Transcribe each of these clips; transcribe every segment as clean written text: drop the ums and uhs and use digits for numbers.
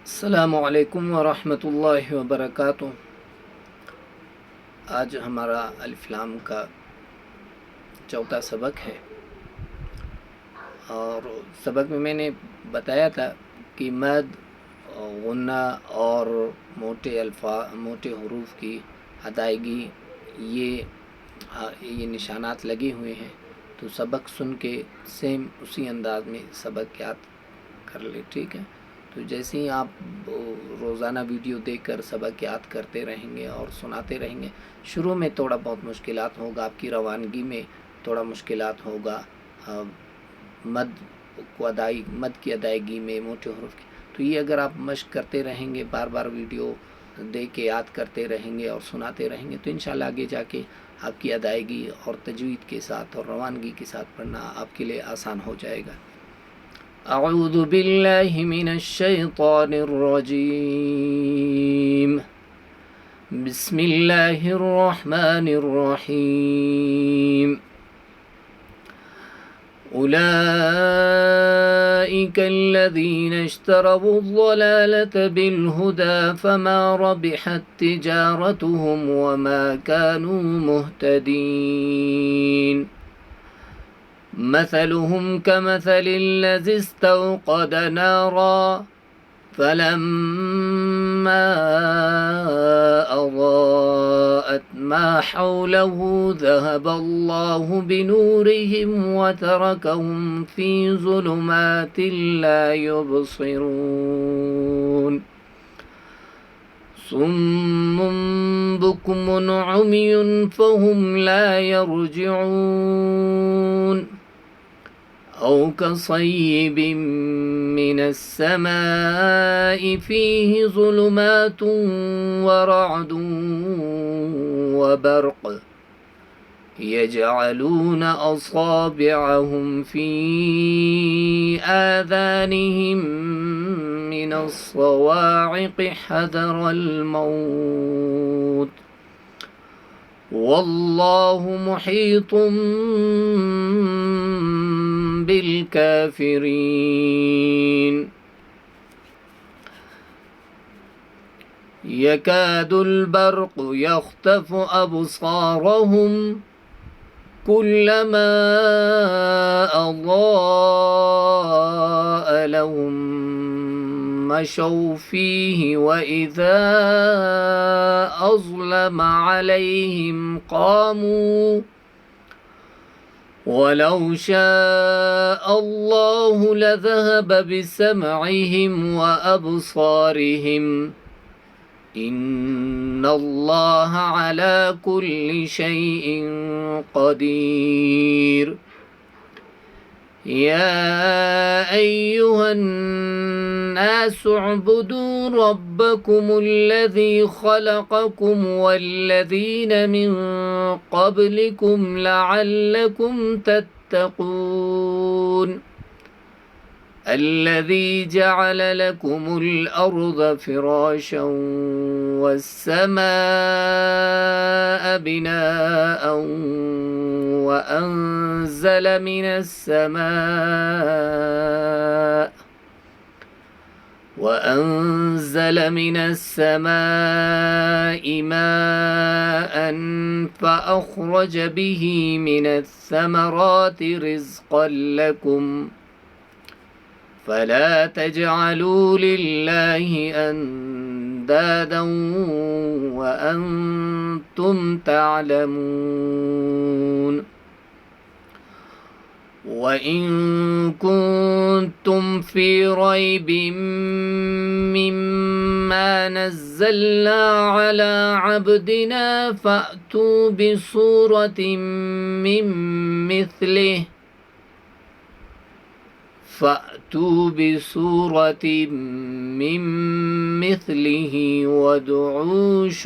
अस्सलामुअलैकुम वरहमतुल्लाहि वबरकातुह। आज हमारा अलिफ-लाम का चौथा सबक है और सबक में मैंने बताया था कि मद, गुन्ना और मोटे हरूफ की अदायगी ये निशानात लगे हुए हैं। तो सबक सुन के सेम उसी अंदाज में सबक याद कर ले, ठीक है। तो जैसे ही आप रोज़ाना वीडियो देखकर सबक याद करते रहेंगे और सुनाते रहेंगे, शुरू में थोड़ा बहुत मुश्किलात होगा, आपकी रवानगी में थोड़ा मुश्किलात होगा, मद की अदायगी में, मोटे हरूफ की। तो ये अगर आप मश्क करते रहेंगे, बार बार वीडियो देख के याद करते रहेंगे और सुनाते रहेंगे, तो इंशाल्लाह आगे जाके आपकी अदायगी और तजवीद के साथ और रवानगी के साथ पढ़ना आपके लिए आसान हो जाएगा। अऊज़ु बिल्लाहि मिनश शैतानिर रजीम। बिस्मिल्लाहिर रहमानिर रहीम। उलाइका अल्लज़ीना इश्तरवुज़-ज़लालत बिल-हुदा फमा रबिहत तिजारतुहुम वमा कानू मुहतदीन। मसलुहुम कमसलिल्लज़ी इस्तवक़द नारा फलम्मा अज़ाअत मा हौलहु ज़हबल्लाहु बिनूरिहिम वतरकहुम फ़ी ज़ुलुमातिन ला युबसिरून। सुम्मुन बुक्मुन उम्युन फ़हुम ला यरजिऊन। औ कसय्यिबिन मिनस समाइ फ़ीहि ज़ुलुमातुन वरअदुन वबर्क़ यजअलून असाबिअहुम फ़ी आज़ानिहिम मिनस्सवाइक़ हज़रल मौत वल्लाहु मुहीतुम बिलकाफिरीन। यकादुल बर्क़ु यख़्तफ़ु अबसारहुम कुल्लमा अज़ाअ लहुम मशौ फ़ीहि वइज़ा अज़लम अलैहिम क़ामू वलौ शाअ अल्लाहु लज़हब बिसमइहिम वअबसारिहिम इन्नल्लाह अला कुल्लि शैइन क़दीर। या अय्युहन्नासु उअ्बुदू रब्बकुमुल्लज़ी ख़लक़कुम वल्लज़ीन मिन क़ब्लिकुम लअल्लकुम तत्तक़ून। الذي جعل لكم الأرض فراشا والسماء بناء وأنزل من السماء ماء فأخرج به من الثمرات رزقا لكم فلا تجعلوا لله أندادا وأنتم تعلمون. وإن كنتم في ريب مما نزلنا على عبدنا فأتوا بسورة من مثله وادعوا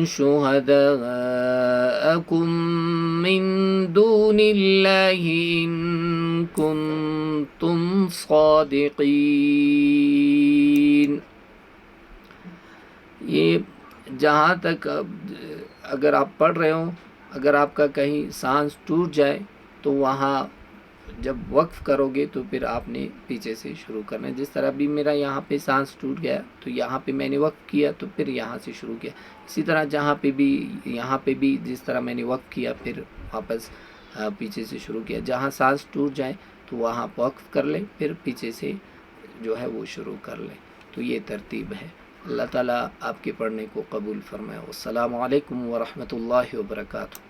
شهداءكم من دون الله إن كنتم صادقين। ये जहाँ तक اگر آپ پڑھ رہے ہوں، اگر آپ کا کہیں سانس ٹوٹ جائے تو وہاں جب وقف کرو گے تو پھر آپ نے پیچھے سے شروع کرنا ہے. جس طرح بھی میرا یہاں پہ سانس ٹوٹ گیا تو یہاں پہ میں نے وقف کیا تو پھر یہاں سے شروع کیا. اسی طرح جہاں پہ بھی یہاں پہ بھی جس طرح میں نے وقف کیا پھر واپس پیچھے سے شروع کیا. جہاں سانس ٹوٹ جائے تو وہاں وقف کر لیں، پھر پیچھے سے جو ہے وہ شروع کر لیں. تو یہ ترتیب ہے. اللہ تعالیٰ آپ کے پڑھنے کو قبول فرمائے. السلام علیکم ورحمۃ اللہ وبرکاتہ.